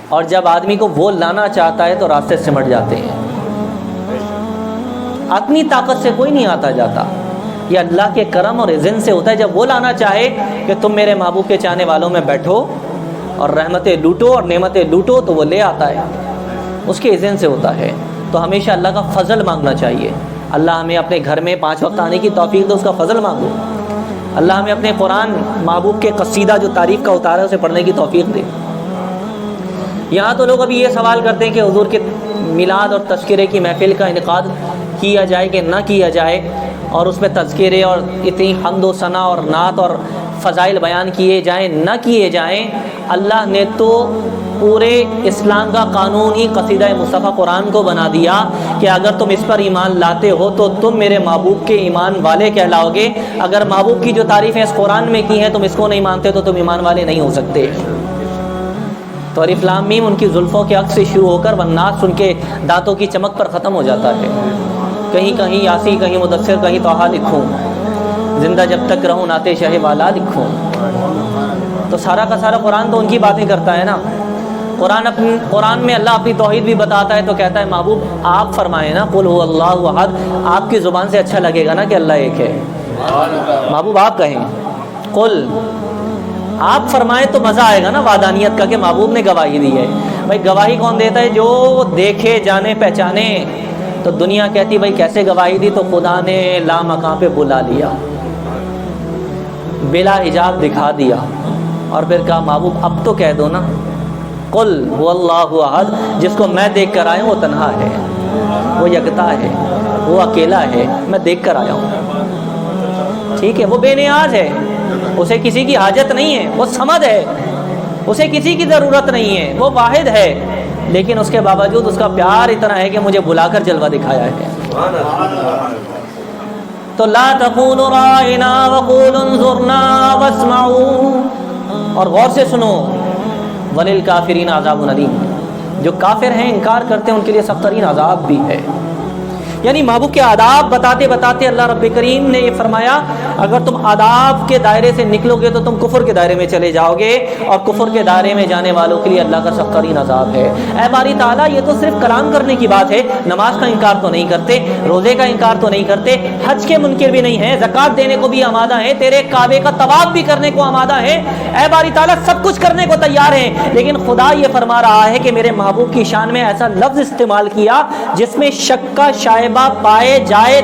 اور جب آدمی کو وہ لانا چاہتا ہے تو راستے سمٹ جاتے ہیں. اپنی طاقت سے کوئی نہیں آتا جاتا، یہ اللہ کے کرم اور اذن سے ہوتا ہے. جب وہ لانا چاہے کہ تم میرے محبوب کے چاہنے والوں میں بیٹھو اور رحمتیں لوٹو اور نعمتیں لوٹو، تو وہ لے آتا ہے، اس کے اذن سے ہوتا ہے. تو ہمیشہ اللہ کا فضل مانگنا چاہیے. اللہ ہمیں اپنے گھر میں 5 وقت آنے کی توفیق دے، اس کا فضل مانگو. اللہ ہمیں اپنے قرآن محبوب کے قصیدہ جو تعریف کا اتارا ہے اسے پڑھنے کی توفیق دے. یہاں تو لوگ ابھی یہ سوال کرتے ہیں کہ حضور کے میلاد اور تذکرے کی محفل کا انعقاد کیا جائے کہ نہ کیا جائے، اور اس میں تذکرے اور اتنی حمد و ثنا اور نعت اور فضائل بیان کیے جائیں نہ کیے جائیں. اللہ نے تو پورے اسلام کا قانون ہی قصیدہ مصطفیٰ قرآن کو بنا دیا کہ اگر تم اس پر ایمان لاتے ہو تو تم میرے محبوب کے ایمان والے کہلاؤ گے. اگر محبوب کی جو تعریفیں اس قرآن میں کی ہیں تم اس کو نہیں مانتے تو تم ایمان والے نہیں ہو سکتے. تو الف لام میم ان کی زلفوں کے عکس سے شروع ہو کر والناس ان کے دانتوں کی چمک پر ختم ہو جاتا ہے. کہیں کہیں یاسی، کہیں مدثر، کہیں توحا لکھوں، زندہ جب تک رہوں نعت شہ والا لکھوں. تو سارا کا سارا قرآن تو ان کی باتیں کرتا ہے نا. قرآن میں اللہ اپنی توحید بھی بتاتا ہے تو کہتا ہے محبوب آپ فرمائیں نا قل هو اللہ احد. آپ کی زبان سے اچھا لگے گا نا کہ اللہ ایک ہے. محبوب آپ کہیں قل، آپ فرمائیں تو مزہ آئے گا نا وحدانیت کا کہ محبوب نے گواہی دی ہے. بھائی گواہی کون دیتا ہے؟ جو دیکھے جانے پہچانے. تو دنیا کہتی بھائی کیسے گواہی دی؟ تو خدا نے لامکاں پہ بلا لیا، بلا حجاب دکھا دیا، اور پھر کہا محبوب اب تو کہہ دو نا قل هو اللہ احد. جس کو میں دیکھ کر آیا ہوں وہ تنہا ہے، وہ یکتا ہے، وہ اکیلا ہے، میں دیکھ کر آیا ہوں. ٹھیک ہے، وہ بے نیاز ہے، اسے کسی کی حاجت نہیں ہے، وہ صمد ہے، اسے کسی کی ضرورت نہیں ہے، وہ واحد ہے. لیکن اس کے باوجود اس کا پیار اتنا ہے کہ مجھے بلا کر جلوہ دکھایا ہے. تو لا تقولوا رائنا وقولوا انظرنا واسمعوا. اور غور سے سنو، وللکافرین عذاب علیم. جو کافر ہیں، انکار کرتے ہیں، ان کے لیے سخت ترین عذاب بھی ہے. یعنی محبوب کے آداب بتاتے بتاتے اللہ رب کریم نے یہ فرمایا اگر تم آداب کے دائرے سے نکلو گے تو تم کفر کے دائرے میں چلے جاؤ گے، اور کفر کے دائرے میں جانے والوں کے لیے اللہ کا سخت ترین عذاب ہے. اے باری تعالیٰ، یہ تو صرف کلام کرنے کی بات ہے، نماز کا انکار تو نہیں کرتے، روزے کا انکار تو نہیں کرتے، حج کے منکر بھی نہیں ہیں، زکوٰۃ دینے کو بھی آمادہ ہیں، تیرے کعبے کا طواف بھی کرنے کو آمادہ ہیں. اے باری تعالیٰ، سب کچھ کرنے کو تیار ہیں، لیکن خدا یہ فرما رہا ہے کہ میرے محبوب کی شان میں ایسا لفظ استعمال کیا جس میں شک کا شائبہ پائے جائے